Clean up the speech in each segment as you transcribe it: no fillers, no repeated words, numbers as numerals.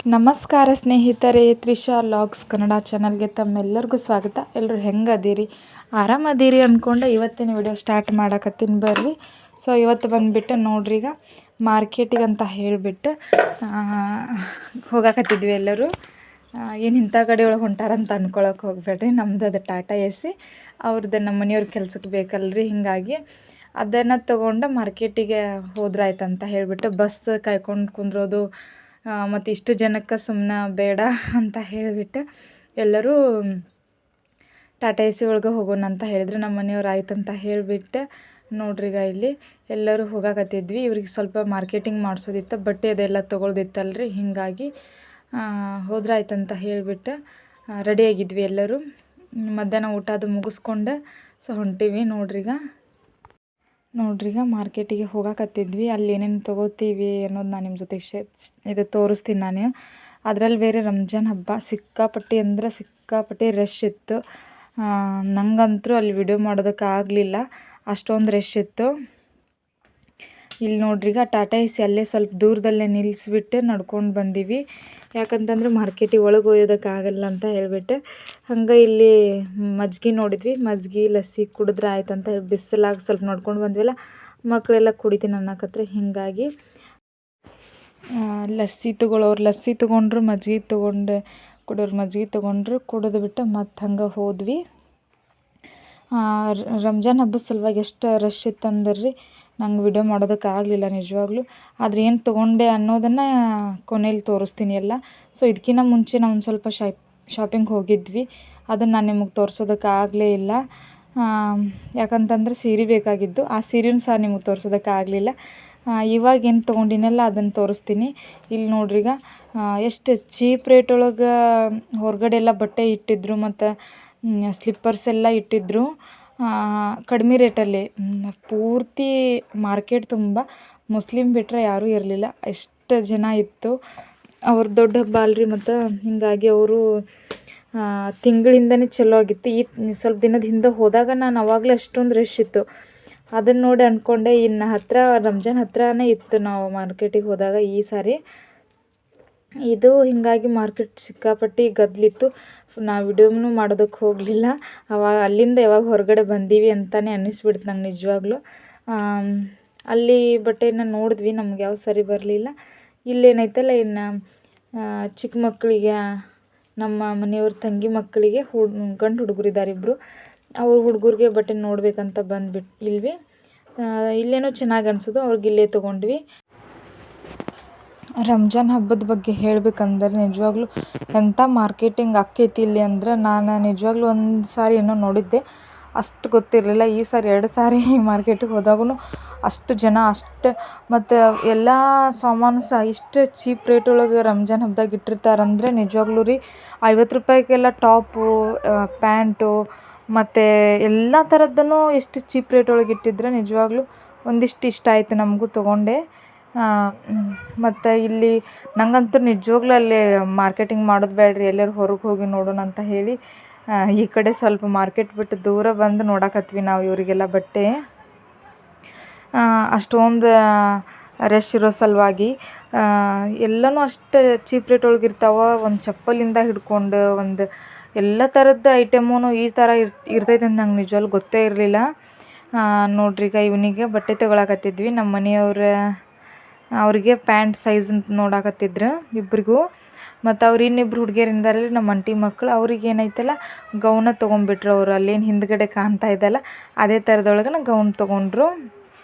ನಮಸ್ಕಾರ ಸ್ನೇಹಿತರೆ, ತ್ರಿಷಾ ಲಾಗ್ಸ್ ಕನ್ನಡ ಚಾನಲ್ಗೆ ತಮ್ಮೆಲ್ಲರಿಗೂ ಸ್ವಾಗತ. ಎಲ್ಲರೂ ಹೆಂಗದೀರಿ, ಆರಾಮದೀರಿ ಅಂದ್ಕೊಂಡು ಇವತ್ತಿನ ವಿಡಿಯೋ ಸ್ಟಾರ್ಟ್ ಮಾಡಕತ್ತೀನಿ ಬರ್ರಿ. ಸೊ ಇವತ್ತು ಬಂದುಬಿಟ್ಟು ನೋಡ್ರಿ, ಈಗ ಮಾರ್ಕೆಟಿಗೆ ಅಂತ ಹೇಳಿಬಿಟ್ಟು ಹೋಗಾಕತ್ತಿದ್ವಿ ಎಲ್ಲರೂ. ಏನು ಇಂಥ ಗಾಡಿ ಒಳಗೆ ಹೊಂಟಾರಂತ ಅಂದ್ಕೊಳಕ್ಕೆ ಹೋಗ್ಬೇಡ್ರಿ, ನಮ್ದು ಅದು ಟಾಟಾ ಎ ಸಿ, ಅವ್ರದ್ದು ನಮ್ಮ ಮನೆಯವ್ರ ಕೆಲ್ಸಕ್ಕೆ ಬೇಕಲ್ರಿ. ಹೀಗಾಗಿ ಅದನ್ನು ತೊಗೊಂಡು ಮಾರ್ಕೆಟಿಗೆ ಹೋದ್ರಾಯ್ತಂತ ಹೇಳಿಬಿಟ್ಟು ಬಸ್ ಕಾಯ್ಕೊಂಡು ಕುಂದ್ರೋದು ಮತ್ತು ಇಷ್ಟು ಜನಕ್ಕೆ ಸುಮ್ಮನೆ ಬೇಡ ಅಂತ ಹೇಳಿಬಿಟ್ಟು ಎಲ್ಲರೂ ಟಾಟಾ ಎ ಸಿ ಒಳಗೆ ಹೋಗೋಣ ಅಂತ ಹೇಳಿದ್ರು. ನಮ್ಮ ಮನೆಯವ್ರು ಆಯ್ತಂತ ಹೇಳಿಬಿಟ್ಟು ನೋಡ್ರಿ, ಈಗ ಇಲ್ಲಿ ಎಲ್ಲರೂ ಹೋಗಾಕತ್ತಿದ್ವಿ. ಇವ್ರಿಗೆ ಸ್ವಲ್ಪ ಮಾರ್ಕೆಟಿಂಗ್ ಮಾಡಿಸೋದಿತ್ತು, ಬಟ್ಟೆ ಅದೆಲ್ಲ ತೊಗೊಳ್ದಿತ್ತಲ್ರಿ. ಹೀಗಾಗಿ ಹೋದ್ರಾಯ್ತಂತ ಹೇಳಿಬಿಟ್ಟು ರೆಡಿಯಾಗಿದ್ವಿ ಎಲ್ಲರೂ. ಮಧ್ಯಾಹ್ನ ಊಟ ಅದು ಮುಗಿಸ್ಕೊಂಡು ಸೊ ಹೊಂಟೀವಿ. ನೋಡ್ರಿಗ ಮಾರ್ಕೆಟಿಗೆ ಹೋಗಾಕತ್ತಿದ್ವಿ. ಅಲ್ಲಿ ಏನೇನು ತೊಗೋತೀವಿ ಅನ್ನೋದು ನಾನು ನಿಮ್ಮ ಜೊತೆ ಇದು ತೋರಿಸ್ತೀನಿ ನಾನು. ಅದರಲ್ಲಿ ಬೇರೆ ರಂಜಾನ್ ಹಬ್ಬ ಸಿಕ್ಕಾಪಟ್ಟೆ ರಶ್ ಇತ್ತು. ನಂಗಂತೂ ಅಲ್ಲಿ ವಿಡಿಯೋ ಮಾಡೋದಕ್ಕೆ ಆಗಲಿಲ್ಲ, ಅಷ್ಟೊಂದು ರಶ್ ಇತ್ತು. ಇಲ್ಲಿ ನೋಡ್ರಿಗ ಟಾಟಾ ಎ ಸಿ ಅಲ್ಲೇ ಸ್ವಲ್ಪ ದೂರದಲ್ಲೇ ನಿಲ್ಲಿಸ್ಬಿಟ್ಟು ನಡ್ಕೊಂಡು ಬಂದೀವಿ. ಯಾಕಂತಂದ್ರೆ ಮಾರ್ಕೆಟಿಗೆ ಒಳಗೆ ಒಯ್ಯೋದಕ್ಕಾಗಲ್ಲ ಅಂತ ಹೇಳಿಬಿಟ್ಟು. ಹಂಗೆ ಇಲ್ಲಿ ಮಜ್ಜಿಗೆ ನೋಡಿದ್ವಿ, ಮಜ್ಜಿಗೆ ಲಸ್ಸಿ ಕುಡಿದ್ರೆ ಆಯ್ತಂತ ಹೇಳಿ ಬಿಸಿಲಾಗಿ ಸ್ವಲ್ಪ ನೋಡ್ಕೊಂಡು ಬಂದ್ವಿಲ್ಲ. ಮಕ್ಕಳೆಲ್ಲ ಕುಡಿತೀನಿ ಅನ್ನಕತ್ರೆ, ಹೀಗಾಗಿ ಲಸ್ಸಿ ತೊಗೊಳ್ಳೋರು ಲಸ್ಸಿ ತೊಗೊಂಡ್ರು, ಮಜ್ಜಿಗೆ ಕುಡಿಯೋರು ಮಜ್ಜಿಗೆ ತೊಗೊಂಡ್ರು, ಕುಡಿದು ಬಿಟ್ಟು ಮತ್ತು ಹಂಗೆ ಹೋದ್ವಿ. ರಂಜಾನ್ ಹಬ್ಬದ ಸಲುವಾಗಿ ಎಷ್ಟು ರಶ್ ಇತ್ತಂದ್ರೆ ನಂಗೆ ವಿಡಿಯೋ ಮಾಡೋದಕ್ಕೆ ಆಗಲಿಲ್ಲ ನಿಜವಾಗ್ಲೂ. ಆದರೆ ಏನು ತೊಗೊಂಡೆ ಅನ್ನೋದನ್ನು ಕೊನೆಯಲ್ಲಿ ತೋರಿಸ್ತೀನಿ ಎಲ್ಲ. ಸೊ ಇದಕ್ಕಿಂತ ಮುಂಚೆ ನಾವು ಒಂದು ಸ್ವಲ್ಪ ಶಾಪಿಂಗ್ ಹೋಗಿದ್ವಿ, ಅದನ್ನು ನಾನು ನಿಮಗೆ ತೋರಿಸೋದಕ್ಕೆ ಆಗಲೇ ಇಲ್ಲ. ಯಾಕಂತಂದ್ರೆ ಸೀರೆ ಬೇಕಾಗಿದ್ದು, ಆ ಸೀರೆನೂ ಸಹ ನಿಮಗೆ ತೋರಿಸೋದಕ್ಕೆ ಆಗಲಿಲ್ಲ. ಇವಾಗ ಏನು ತೊಗೊಂಡಿನಲ್ಲ ಅದನ್ನು ತೋರಿಸ್ತೀನಿ. ಇಲ್ಲಿ ನೋಡ್ರಿಗ ಎಷ್ಟು ಚೀಪ್ ರೇಟ್ ಒಳಗೆ ಹೊರಗಡೆ ಎಲ್ಲ ಬಟ್ಟೆ ಇಟ್ಟಿದ್ರು ಮತ್ತು ಸ್ಲಿಪ್ಪರ್ಸ್ ಎಲ್ಲ ಇಟ್ಟಿದ್ರು ಕಡಿಮೆ ರೇಟಲ್ಲಿ. ಪೂರ್ತಿ ಮಾರ್ಕೆಟ್ ತುಂಬ ಮುಸ್ಲಿಮ್ ಬಿಟ್ಟರೆ ಯಾರೂ ಇರಲಿಲ್ಲ, ಎಷ್ಟು ಜನ ಇತ್ತು. ಅವ್ರ ದೊಡ್ಡ ಹಬ್ಬ ಅಲ್ರಿ, ಮತ್ತು ಹೀಗಾಗಿ ಅವರು ತಿಂಗಳಿಂದನೇ ಚಲೋ ಆಗಿತ್ತು. ಈ ಸ್ವಲ್ಪ ದಿನದ ಹಿಂದೆ ಹೋದಾಗ ನಾನು ಅವಾಗಲೇ ಅಷ್ಟೊಂದು ರಶ್ ಇತ್ತು. ಅದನ್ನು ನೋಡಿ ಅಂದ್ಕೊಂಡೆ ಇನ್ನು ರಂಜಾನ್ ಹತ್ರನೇ ಇತ್ತು ನಾವು ಮಾರ್ಕೆಟಿಗೆ ಹೋದಾಗ ಈ ಸಾರಿ. ಇದು ಹೀಗಾಗಿ ಮಾರ್ಕೆಟ್ ಸಿಕ್ಕಾಪಟ್ಟಿ ಗದ್ದಲಿತ್ತು. ನಾವು ವಿಡಿಯೋನೂ ಮಾಡೋದಕ್ಕೆ ಹೋಗಲಿಲ್ಲ. ಅಲ್ಲಿಂದ ಯಾವಾಗ ಹೊರಗಡೆ ಬಂದೀವಿ ಅಂತಲೇ ಅನ್ನಿಸ್ಬಿಡ್ತು ನಂಗೆ ನಿಜವಾಗ್ಲೂ. ಅಲ್ಲಿ ಬಟ್ಟೆನ ನೋಡಿದ್ವಿ, ನಮ್ಗೆ ಯಾವ ಸರಿ ಬರಲಿಲ್ಲ. ಇಲ್ಲೇನೈತಲ್ಲ, ಇನ್ನು ಚಿಕ್ಕ ಮಕ್ಕಳಿಗೆ, ನಮ್ಮ ಮನೆಯವ್ರ ತಂಗಿ ಮಕ್ಕಳಿಗೆ ಗಂಡು ಹುಡುಗರಿದ್ದಾರೆ ಇಬ್ಬರು, ಅವ್ರ ಹುಡುಗರಿಗೆ ಬಟ್ಟೆ ನೋಡಬೇಕಂತ ಬಂದುಬಿಟ್ಟು ಇಲ್ಲೇನೋ ಚೆನ್ನಾಗಿ ಅನಿಸೋದು, ಅವ್ರಿಗೆ ಇಲ್ಲೇ ತೊಗೊಂಡ್ವಿ. ರಂಜಾನ್ ಹಬ್ಬದ ಬಗ್ಗೆ ಹೇಳ್ಬೇಕಂದ್ರೆ ನಿಜವಾಗ್ಲೂ ಎಂಥ ಮಾರ್ಕೆಟಿಂಗ್ ಆಕ್ಕೈತಿ ಇಲ್ಲಿ ಅಂದ್ರೆ, ನಾನು ನಿಜವಾಗ್ಲೂ ಒಂದು ಸಾರಿ ಏನೋ ನೋಡಿದ್ದೆ, ಅಷ್ಟು ಗೊತ್ತಿರಲಿಲ್ಲ. ಈ ಸಾರಿ 2 ಸಾರಿ ಮಾರ್ಕೆಟಿಗೆ ಹೋದಾಗೂ ಅಷ್ಟು ಜನ, ಮತ್ತು ಎಲ್ಲ ಸಾಮಾನು ಸಹ ಇಷ್ಟು ಚೀಪ್ ರೇಟ್ ಒಳಗೆ ರಂಜಾನ್ ಹಬ್ಬದಾಗ ಇಟ್ಟಿರ್ತಾರಂದ್ರೆ ನಿಜವಾಗ್ಲೂ ರೀ. 50 ರೂಪಾಯಿಗೆಲ್ಲ ಟಾಪು, ಪ್ಯಾಂಟು ಮತ್ತು ಎಲ್ಲ ಥರದ್ದೂ ಎಷ್ಟು ಚೀಪ್ ರೇಟ್ ಒಳಗೆ ಇಟ್ಟಿದ್ರೆ ನಿಜವಾಗ್ಲೂ ಒಂದಿಷ್ಟು ಇಷ್ಟ ಆಯಿತು ನಮಗೂ, ತೊಗೊಂಡೆ. ಮತ್ತು ಇಲ್ಲಿ ನಂಗಂತೂ ನಿಜವಾಗ್ಲೂ ಅಲ್ಲಿ ಮಾರ್ಕೆಟಿಂಗ್ ಮಾಡೋದು ಬೇಡ್ರಿ, ಎಲ್ಲರೂ ಹೊರಗೆ ಹೋಗಿ ನೋಡೋಣ ಅಂತ ಹೇಳಿ ಈ ಕಡೆ ಸ್ವಲ್ಪ ಮಾರ್ಕೆಟ್ ಬಿಟ್ಟು ದೂರ ಬಂದು ನೋಡಕತ್ವಿ ನಾವು ಇವರಿಗೆಲ್ಲ ಬಟ್ಟೆ. ಅಷ್ಟೊಂದು ರಶ್ ಇರೋ ಸಲುವಾಗಿ ಎಲ್ಲನೂ ಅಷ್ಟು ಚೀಪ್ ರೇಟ್ ಒಳಗೆ ಇರ್ತಾವೆ. ಒಂದು ಚಪ್ಪಲಿಂದ ಹಿಡ್ಕೊಂಡು ಒಂದು ಎಲ್ಲ ಥರದ್ದು ಐಟಮೂ ಈ ಥರ ಇರ್ತೈತೆ ಅಂತ ನಂಗೆ ನಿಜವಾಗ್ಲೂ ಗೊತ್ತೇ ಇರಲಿಲ್ಲ. ನೋಡ್ರಿ, ಈಗ ಇವನಿಗೆ ಬಟ್ಟೆ ತೊಗೊಳಕತ್ತಿದ್ವಿ. ನಮ್ಮ ಅವ್ರಿಗೆ ಪ್ಯಾಂಟ್ ಸೈಜ್ ನೋಡಾಕತ್ತಿದ್ರು ಇಬ್ರಿಗೂ. ಮತ್ತು ಅವ್ರು ಇನ್ನಿಬ್ರು ಹುಡುಗಿಯರಿಂದಾರಲ್ಲಿ ನಮ್ಮ ಅಂಟಿ ಮಕ್ಕಳು, ಅವ್ರಿಗೆ ಏನೈತಲ್ಲ ಗೌನ ತೊಗೊಂಡ್ಬಿಟ್ರು. ಅವರು ಅಲ್ಲೇನು ಹಿಂದ್ಗಡೆ ಕಾಣ್ತಾ ಇದ್ದಲ್ಲ ಅದೇ ಥರದೊಳಗೆ ಗೌನ್ ತೊಗೊಂಡ್ರು.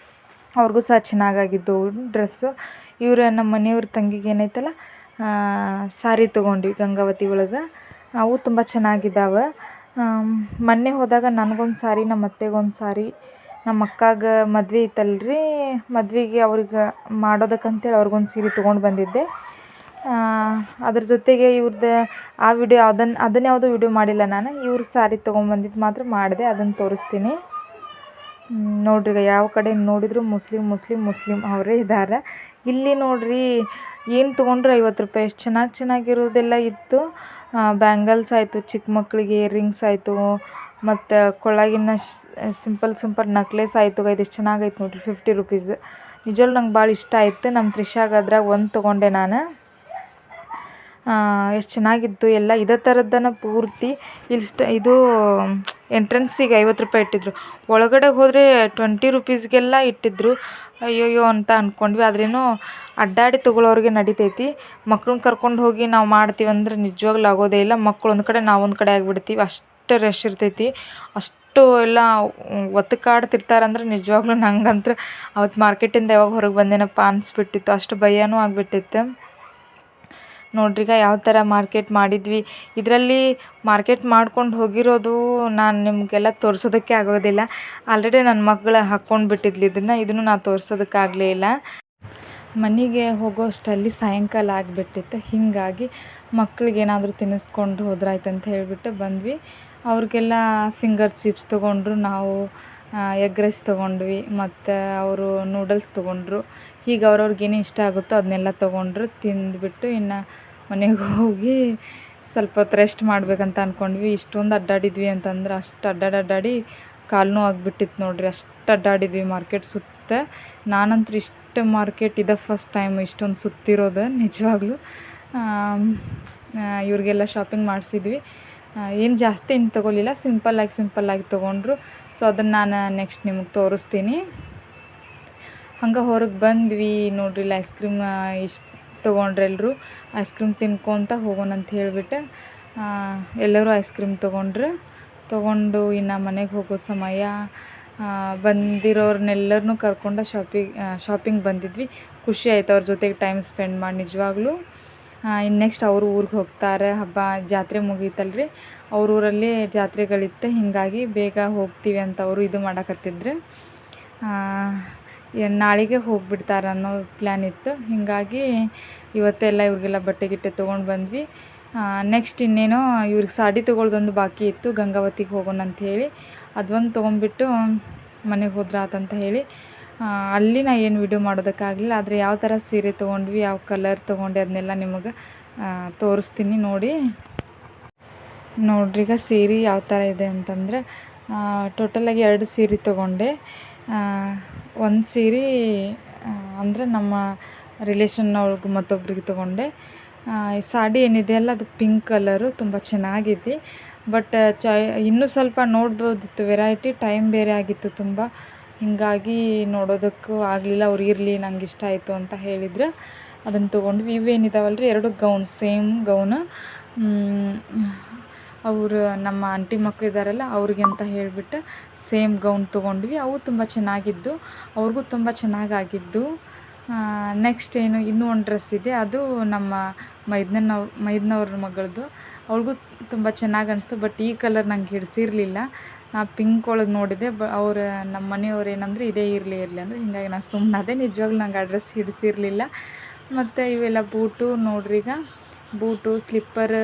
ಅವ್ರಿಗೂ ಸಹ ಚೆನ್ನಾಗಾಗಿದ್ದು ಡ್ರೆಸ್ಸು. ನಮ್ಮ ಮನೆಯವ್ರ ತಂಗಿಗೆ ಏನೈತಲ್ಲ ಸಾರಿ ತೊಗೊಂಡ್ವಿ ಗಂಗಾವತಿ ಒಳಗೆ, ಅವು ತುಂಬ ಚೆನ್ನಾಗಿದ್ದಾವೆ. ಮೊನ್ನೆ ಹೋದಾಗ ನನಗೊಂದು ಸಾರಿ, ನಮ್ಮ ಅತ್ತೆಗೊಂದು ಸಾರಿ, ನಮ್ಮ ಅಕ್ಕಾಗ ಮದುವೆ ಇತ್ತಲ್ರಿ, ಮದುವೆಗೆ ಅವ್ರಿಗೆ ಮಾಡೋದಕ್ಕಂತೇಳಿ ಅವ್ರಿಗೊಂದು ಸೀರೆ ತೊಗೊಂಡು ಬಂದಿದ್ದೆ. ಅದ್ರ ಜೊತೆಗೆ ಇವ್ರದ್ದು ಆ ವಿಡಿಯೋ ಅದನ್ನು ಯಾವುದೋ ವಿಡಿಯೋ ಮಾಡಿಲ್ಲ ನಾನು. ಇವ್ರ ಸಾರಿ ತೊಗೊಂಬಂದಿದ್ದು ಮಾತ್ರ ಮಾಡಿದೆ, ಅದನ್ನು ತೋರಿಸ್ತೀನಿ. ನೋಡ್ರಿ, ಯಾವ ಕಡೆ ನೋಡಿದ್ರು ಮುಸ್ಲಿಮ್ ಅವರೇ ಇದ್ದಾರೆ. ಇಲ್ಲಿ ನೋಡ್ರಿ, ಏನು ತೊಗೊಂಡ್ರು 50 ರೂಪಾಯಿ. ಎಷ್ಟು ಚೆನ್ನಾಗಿರೋದೆಲ್ಲ ಇತ್ತು. ಬ್ಯಾಂಗಲ್ಸ್ ಆಯಿತು, ಚಿಕ್ಕ ಮಕ್ಕಳಿಗೆ ಇಯರಿಂಗ್ಸ್ ಆಯಿತು, ಮತ್ತು ಕೊಳಗಿನ ಸಿಂಪಲ್ ನಕ್ಲೆಸ್ ಆಯಿತು. ಇದೆಷ್ಟು ಚೆನ್ನಾಗೈತೆ ನೋಡ್ರಿ, 50 ರೂಪೀಸ್. ನಿಜವಾಗ್ಲೂ ನಂಗೆ ಭಾಳ ಇಷ್ಟ ಆಯಿತು. ನಮ್ಮ ತ್ರಿಷಾಗೆ ಅದ್ರಾಗ ಒಂದು ತೊಗೊಂಡೆ ನಾನು. ಎಷ್ಟು ಚೆನ್ನಾಗಿತ್ತು ಎಲ್ಲ ಇದೇ ಥರದ್ದನ್ನು ಪೂರ್ತಿ ಇಲ್ಲಿ ಇದು ಎಂಟ್ರೆನ್ಸಿಗೆ 50 ರೂಪಾಯಿ ಇಟ್ಟಿದ್ರು. ಒಳಗಡೆ ಹೋದರೆ 20 ರುಪೀಸ್ಗೆಲ್ಲ ಇಟ್ಟಿದ್ರು. ಅಯ್ಯೋಯ್ಯೋ ಅಂತ ಅಂದ್ಕೊಂಡ್ವಿ. ಆದ್ರೇನೋ ಅಡ್ಡಾಡಿ ತೊಗೊಳೋರಿಗೆ ನಡಿತೈತಿ. ಮಕ್ಳನ್ನ ಕರ್ಕೊಂಡು ಹೋಗಿ ನಾವು ಮಾಡ್ತೀವಿ ಅಂದ್ರೆ ನಿಜವಾಗ್ಲೂ ಆಗೋದೇ ಇಲ್ಲ. ಮಕ್ಳು ಒಂದು ಕಡೆ ನಾವು ಒಂದು ಕಡೆ ಆಗಿಬಿಡ್ತೀವಿ, ಅಷ್ಟು ರಶ್ ಇರ್ತೈತಿ. ಅಷ್ಟು ಎಲ್ಲ ಒತ್ತುಕಾಡ್ತಿರ್ತಾರಂದ್ರೆ ನಿಜವಾಗ್ಲೂ ನಂಗಂತೂ ಅವತ್ತು ಮಾರ್ಕೆಟಿಂದ ಯಾವಾಗ ಹೊರಗೆ ಬಂದೇನಪ್ಪ ಅನಿಸ್ಬಿಟ್ಟಿತ್ತು. ಅಷ್ಟು ಭಯನೂ ಆಗಿಬಿಟ್ಟಿತ್ತು. ನೋಡ್ರಿಗ ಯಾವ ಥರ ಮಾರ್ಕೆಟ್ ಮಾಡಿದ್ವಿ. ಇದರಲ್ಲಿ ಮಾರ್ಕೆಟ್ ಮಾಡ್ಕೊಂಡು ಹೋಗಿರೋದು ನಾನು ನಿಮಗೆಲ್ಲ ತೋರಿಸೋದಕ್ಕೆ ಆಗೋದಿಲ್ಲ. ಆಲ್ರೆಡಿ ನನ್ನ ಮಗಳು ಹಾಕ್ಕೊಂಡು ಬಿಟ್ಟಿದ್ಲು ಇದನ್ನು ನಾನು ತೋರಿಸೋದಕ್ಕಾಗಲೇ ಇಲ್ಲ. ಮನೆಗೆ ಹೋಗೋ ಅಷ್ಟರಲ್ಲಿ ಸಾಯಂಕಾಲ ಆಗಿಬಿಟ್ಟಿತ್ತು. ಹೀಗಾಗಿ ಮಕ್ಳಿಗೆ ಏನಾದರೂ ತಿನ್ನಿಸ್ಕೊಂಡು ಹೋದ್ರಾಯ್ತು ಅಂತ ಹೇಳಿಬಿಟ್ಟು ಬಂದ್ವಿ. ಅವ್ರಿಗೆಲ್ಲ ಫಿಂಗರ್ ಚಿಪ್ಸ್ ತೊಗೊಂಡ್ರು, ನಾವು ಎಗ್ ರೈಸ್ ತೊಗೊಂಡ್ವಿ, ಮತ್ತು ಅವರು ನೂಡಲ್ಸ್ ತೊಗೊಂಡ್ರು. ಹೀಗೆ ಅವ್ರವ್ರಿಗೆ ಏನು ಇಷ್ಟ ಆಗುತ್ತೋ ಅದನ್ನೆಲ್ಲ ತೊಗೊಂಡ್ರು. ತಿಂದುಬಿಟ್ಟು ಇನ್ನು ಮನೆಗೆ ಹೋಗಿ ಸ್ವಲ್ಪ ಹೊತ್ತು ರೆಸ್ಟ್ ಮಾಡಬೇಕಂತ ಅಂದ್ಕೊಂಡ್ವಿ. ಇಷ್ಟೊಂದು ಅಡ್ಡಾಡಿದ್ವಿ ಅಂತಂದ್ರೆ ಅಷ್ಟು ಅಡ್ಡಾಡಿ ಕಾಲು ಆಗಿಬಿಟ್ಟಿತ್ತು ನೋಡ್ರಿ. ಅಷ್ಟು ಅಡ್ಡಾಡಿದ್ವಿ ಮಾರ್ಕೆಟ್ ಸುತ್ತ. ನಾನಂತೂ ಇಷ್ಟು ಮಾರ್ಕೆಟ್ ಇದೆ ಫಸ್ಟ್ ಟೈಮ್ ಇಷ್ಟೊಂದು ಸುತ್ತಿರೋದು ನಿಜವಾಗ್ಲೂ. ಇವ್ರಿಗೆಲ್ಲ ಶಾಪಿಂಗ್ ಮಾಡಿಸಿದ್ವಿ. ಏನು ಜಾಸ್ತಿ ಏನು ತೊಗೊಲಿಲ್ಲ, ಸಿಂಪಲ್ಲಾಗಿ ತೊಗೊಂಡ್ರು. ಸೊ ಅದನ್ನು ನಾನು ನೆಕ್ಸ್ಟ್ ನಿಮಗೆ ತೋರಿಸ್ತೀನಿ. ಹಂಗೆ ಹೊರಗೆ ಬಂದ್ವಿ ನೋಡ್ರಿ. ಇಲ್ಲಿ ಐಸ್ ಕ್ರೀಮ್ ಇಷ್ಟು ತೊಗೊಂಡ್ರೆ ಎಲ್ಲರೂ ಐಸ್ ಕ್ರೀಮ್ ತಿನ್ಕೊತ ಹೋಗೋಣ ಅಂತ ಹೇಳಿಬಿಟ್ಟು ಎಲ್ಲರೂ ಐಸ್ ಕ್ರೀಮ್ ತೊಗೊಂಡು ಇನ್ನು ಮನೆಗೆ ಹೋಗೋ ಸಮಯ. ಬಂದಿರೋರ್ನೆಲ್ಲರನ್ನೂ ಕರ್ಕೊಂಡು ಶಾಪಿಂಗ್ ಬಂದಿದ್ವಿ. ಖುಷಿ ಆಯ್ತು ಅವ್ರ ಜೊತೆಗೆ ಟೈಮ್ ಸ್ಪೆಂಡ್ ಮಾಡಿ ನಿಜವಾಗ್ಲೂ. ಇನ್ನು ನೆಕ್ಸ್ಟ್ ಅವರು ಊರಿಗೆ ಹೋಗ್ತಾರೆ. ಹಬ್ಬ ಜಾತ್ರೆ ಮುಗೀತಲ್ರಿ, ಅವ್ರ ಊರಲ್ಲಿ ಜಾತ್ರೆಗಳಿತ್ತು. ಹೀಗಾಗಿ ಬೇಗ ಹೋಗ್ತೀವಿ ಅಂತ ಅವರು ಇದು ಮಾಡಕತ್ತಿದ್ರು. ನಾಳೆಗೆ ಹೋಗಿಬಿಡ್ತಾರೆ ಅನ್ನೋ ಪ್ಲ್ಯಾನ್ ಇತ್ತು. ಹೀಗಾಗಿ ಇವತ್ತೆಲ್ಲ ಇವ್ರಿಗೆಲ್ಲ ಬಟ್ಟೆ ಗಿಟ್ಟೆ ತೊಗೊಂಡು ಬಂದ್ವಿ. ನೆಕ್ಸ್ಟ್ ಇನ್ನೇನೋ ಇವ್ರಿಗೆ ಸಾಡಿ ತೊಗೊಳ್ದೊಂದು ಬಾಕಿ ಇತ್ತು, ಗಂಗಾವತಿಗೆ ಹೋಗೋಣ ಅಂಥೇಳಿ. ಅದೊಂದು ತೊಗೊಂಡ್ಬಿಟ್ಟು ಮನೆಗೆ ಹೋದ್ರಾತಂತ ಹೇಳಿ ಅಲ್ಲಿ ನಾ ಏನು ವಿಡಿಯೋ ಮಾಡೋದಕ್ಕಾಗಲಿಲ್ಲ. ಆದರೆ ಯಾವ ಥರ ಸೀರೆ ತೊಗೊಂಡ್ವಿ, ಯಾವ ಕಲರ್ ತೊಗೊಂಡೆ ಅದನ್ನೆಲ್ಲ ನಿಮಗೆ ತೋರಿಸ್ತೀನಿ ನೋಡಿ. ನೋಡ್ರಿ ಈಗ ಸೀರೆ ಯಾವ ಥರ ಇದೆ ಅಂತಂದರೆ ಟೋಟಲಾಗಿ 2 ಸೀರೆ ತೊಗೊಂಡೆ. ಒಂದು ಸೀರೆ ಅಂದರೆ ನಮ್ಮ ರಿಲೇಷನ್ನವ್ರಿಗೆ ಮತ್ತೊಬ್ಬರಿಗೆ ತೊಗೊಂಡೆ. ಸಾಡಿ ಏನಿದೆ ಅಲ್ಲ ಅದು ಪಿಂಕ್ ಕಲರು, ತುಂಬ ಚೆನ್ನಾಗಿದೆ. ಬಟ್ ಇನ್ನೂ ಸ್ವಲ್ಪ ನೋಡ್ಬೋದಿತ್ತು ವೆರೈಟಿ. ಟೈಮ್ ಬೇರೆ ಆಗಿತ್ತು ತುಂಬ, ಹೀಗಾಗಿ ನೋಡೋದಕ್ಕೂ ಆಗಲಿಲ್ಲ. ಅವ್ರು ಇರಲಿ ನಂಗೆ ಇಷ್ಟ ಆಯಿತು ಅಂತ ಹೇಳಿದ್ರು, ಅದನ್ನು ತೊಗೊಂಡ್ವಿ. ಇವೇನಿದಾವಲ್ಲ ರೀ 2 ಗೌನ್, ಸೇಮ್ ಗೌನು. ಅವರು ನಮ್ಮ ಆಂಟಿ ಮಕ್ಕಳಿದ್ದಾರಲ್ಲ ಅವ್ರಿಗೆ ಅಂತ ಹೇಳಿಬಿಟ್ಟು ಸೇಮ್ ಗೌನ್ ತೊಗೊಂಡ್ವಿ. ಅವು ತುಂಬ ಚೆನ್ನಾಗಿದ್ದು, ಅವ್ರಿಗೂ ತುಂಬ ಚೆನ್ನಾಗಾಗಿದ್ದು. ನೆಕ್ಸ್ಟ್ ಏನು ಇನ್ನೂ ಒಂದು ಡ್ರೆಸ್ ಇದೆ, ಅದು ನಮ್ಮ ಮೈದನವ್ರ ಮಗಳದ್ದು. ಅವ್ಳಿಗೂ ತುಂಬ ಚೆನ್ನಾಗಿ ಅನಿಸ್ತು. ಬಟ್ ಈ ಕಲರ್ ನಂಗೆ ಹಿಡಿಸಿರಲಿಲ್ಲ. ನಾ ಪಿಂಕ್ ಒಳಗೆ ನೋಡಿದೆ. ನಮ್ಮ ಮನೆಯವ್ರು ಏನಂದ್ರೆ ಇದೇ ಇರಲಿ ಅಂದರೆ, ಹೀಗಾಗಿ ನಾನು ಸುಮ್ಮನಾದೆ. ನಿಜವಾಗ್ಲೂ ನಂಗೆ ಆ ಡ್ರೆಸ್ ಹಿಡಿಸಿರಲಿಲ್ಲ. ಮತ್ತು ಇವೆಲ್ಲ ಬೂಟು ನೋಡ್ರಿ. ಈಗ ಬೂಟು, ಸ್ಲಿಪ್ಪರ್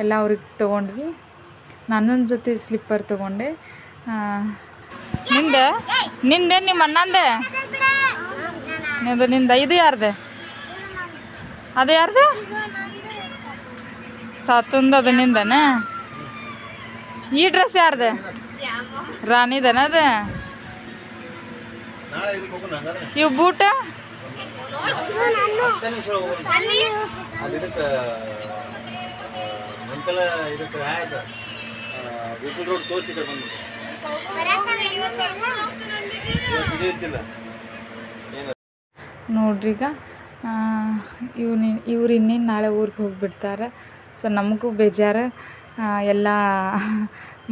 ಎಲ್ಲ ಅವ್ರಿಗೆ ತೊಗೊಂಡ್ವಿ. ನಾನೊಂದು ಜೊತೆ ಸ್ಲಿಪ್ಪರ್ ತೊಗೊಂಡೆ. ನಿಂದೆ ನಿಮ್ಮ ಅಣ್ಣಂದೆ ನಿಂದ ಇದು ಯಾರ್ದೆ? ಅದು ಯಾರ್ದು? ಸಾತುಂದು ಅದು ನಿಂದನ? ಈ ಡ್ರೆಸ್ ಯಾರ್ದೆ? ರಾಣಿದನ ಅದು? ಇವು ಬೂಟ ನೋಡ್ರಿ. ಈಗ ಇವ್ರು ಇನ್ನೇನು ನಾಳೆ ಊರಿಗೆ ಹೋಗಿಬಿಡ್ತಾರೆ. ಸೊ ನಮಗೂ ಬೇಜಾರು. ಎಲ್ಲ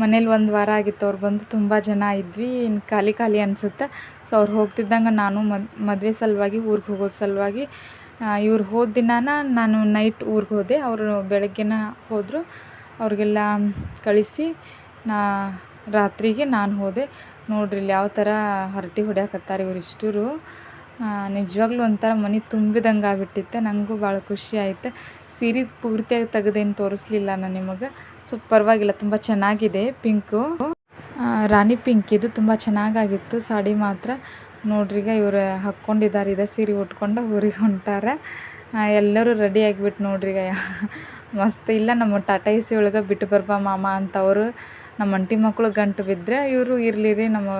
ಮನೇಲಿ ಒಂದು ವಾರ ಆಗಿತ್ತು ಅವ್ರು ಬಂದು. ತುಂಬ ಜನ ಇದ್ವಿ, ಇನ್ನು ಖಾಲಿ ಅನಿಸುತ್ತೆ. ಸೊ ಅವ್ರು ಹೋಗ್ತಿದ್ದಂಗೆ ನಾನು ಮದುವೆ ಸಲುವಾಗಿ ಊರಿಗೆ ಹೋಗೋ ಸಲುವಾಗಿ ಇವ್ರು ಹೋದ ದಿನಾನ ನಾನು ನೈಟ್ ಊರಿಗೆ ಹೋದೆ. ಅವರು ಬೆಳಗ್ಗೆನ ಹೋದರು. ಅವ್ರಿಗೆಲ್ಲ ಕಳಿಸಿ ರಾತ್ರಿಗೆ ನಾನು ಹೋದೆ. ನೋಡ್ರಿ ಇಲ್ಲಿ ಯಾವ ಥರ ಹರಟೆ ಹೊಡ್ಯಾಕತ್ತಾರೆ ಇವರಿಷ್ಟರು. ನಿಜವಾಗ್ಲೂ ಒಂಥರ ಮನೆ ತುಂಬಿದಂಗೆ ಆಗ್ಬಿಟ್ಟಿತ್ತು. ನನಗೂ ಭಾಳ ಖುಷಿ ಆಯಿತು. ಸೀರೆ ಪೂರ್ತಿಯಾಗಿ ತೆಗೆದೇನು ತೋರಿಸ್ಲಿಲ್ಲ ನಾನು ನಿಮಗೆ. ಸೊ ಪರವಾಗಿಲ್ಲ, ತುಂಬ ಚೆನ್ನಾಗಿದೆ. ಪಿಂಕು, ರಾಣಿ ಪಿಂಕ್ ಇದು ತುಂಬ ಚೆನ್ನಾಗಾಗಿತ್ತು. ಸಾಡಿ ಮಾತ್ರ ನೋಡ್ರಿ. ಈಗ ಇವರು ಹಾಕ್ಕೊಂಡಿದ್ದಾರೆ ಇದೇ ಸೀರೆ ಉಟ್ಕೊಂಡು ಊರಿಗೆ ಹೊಂಟಾರೆ. ಎಲ್ಲರೂ ರೆಡಿ ಆಗಿಬಿಟ್ಟು ನೋಡ್ರಿ. ಈಗ ಮಸ್ತ್. ಇಲ್ಲ ನಮ್ಮ ಟಾಟಾ ಎ ಸಿ ಒಳಗೆ ಬಿಟ್ಟು ಬರ್ಬಾ ಮಾಮ ಅಂತವರು ನಮ್ಮ ಅಂಟಿ ಮಕ್ಕಳು ಗಂಟು ಬಿದ್ದರೆ, ಇವರು ಇರಲಿ ರೀ ನಮ್ಮ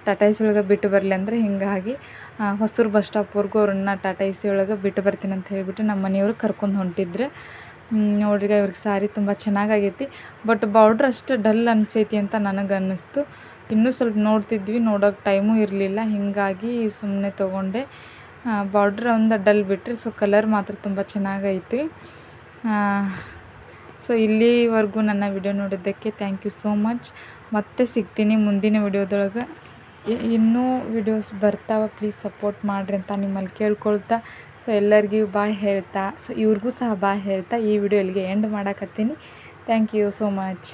ಟಾಟಾ ಎ ಸಿ ಒಳಗೆ ಬಿಟ್ಟು ಬರಲಿ ಅಂದರೆ ಹಿಂಗಾಗಿ ಹೊಸೂರು ಬಸ್ ಸ್ಟಾಪ್ವರೆಗೂ ಅವ್ರನ್ನ ಟಾಟಾ ಎ ಸಿ ಒಳಗೆ ಬಿಟ್ಟು ಬರ್ತೀನಿ ಅಂತ ಹೇಳಿಬಿಟ್ಟು ನಮ್ಮ ಮನೆಯವರು ಕರ್ಕೊಂಡು ಹೊಂಟಿದ್ರು. ನೋಡ್ರಿ ಇವ್ರಿಗೆ ಸಾರಿ ತುಂಬ ಚೆನ್ನಾಗೈತಿ. ಬಟ್ ಬಾರ್ಡ್ರ್ ಅಷ್ಟು ಡಲ್ ಅನಿಸೈತಿ ಅಂತ ನನಗೆ ಅನ್ನಿಸ್ತು. ಇನ್ನೂ ಸ್ವಲ್ಪ ನೋಡ್ತಿದ್ವಿ, ನೋಡೋಕೆ ಟೈಮೂ ಇರಲಿಲ್ಲ, ಹೀಗಾಗಿ ಸುಮ್ಮನೆ ತೊಗೊಂಡೆ. ಬಾರ್ಡ್ರ್ ಒಂದು ಡಲ್ ಬಿಟ್ಟರೆ ಸೊ ಕಲರ್ ಮಾತ್ರ ತುಂಬ ಚೆನ್ನಾಗೈತಿ. ಸೊ ಇಲ್ಲಿವರೆಗೂ ನನ್ನ ವಿಡಿಯೋ ನೋಡಿದ್ದಕ್ಕೆ ಥ್ಯಾಂಕ್ ಯು ಸೋ ಮಚ್. ಮತ್ತೆ ಸಿಗ್ತೀನಿ ಮುಂದಿನ ವಿಡಿಯೋದೊಳಗೆ. ಇನ್ನೂ ವಿಡಿಯೋಸ್ ಬರ್ತಾವೆ, ಪ್ಲೀಸ್ ಸಪೋರ್ಟ್ ಮಾಡಿರಿ ಅಂತ ನಿಮ್ಮಲ್ಲಿ ಕೇಳ್ಕೊಳ್ತಾ, ಸೊ ಎಲ್ಲರಿಗೂ ಬಾಯ್ ಹೇಳ್ತಾ, ಸೊ ಇವ್ರಿಗೂ ಸಹ ಬಾಯ್ ಹೇಳ್ತಾ ಈ ವಿಡಿಯೋ ಇಲ್ಲಿಗೆ ಎಂಡ್ ಮಾಡಕತ್ತೀನಿ. Thank you so much.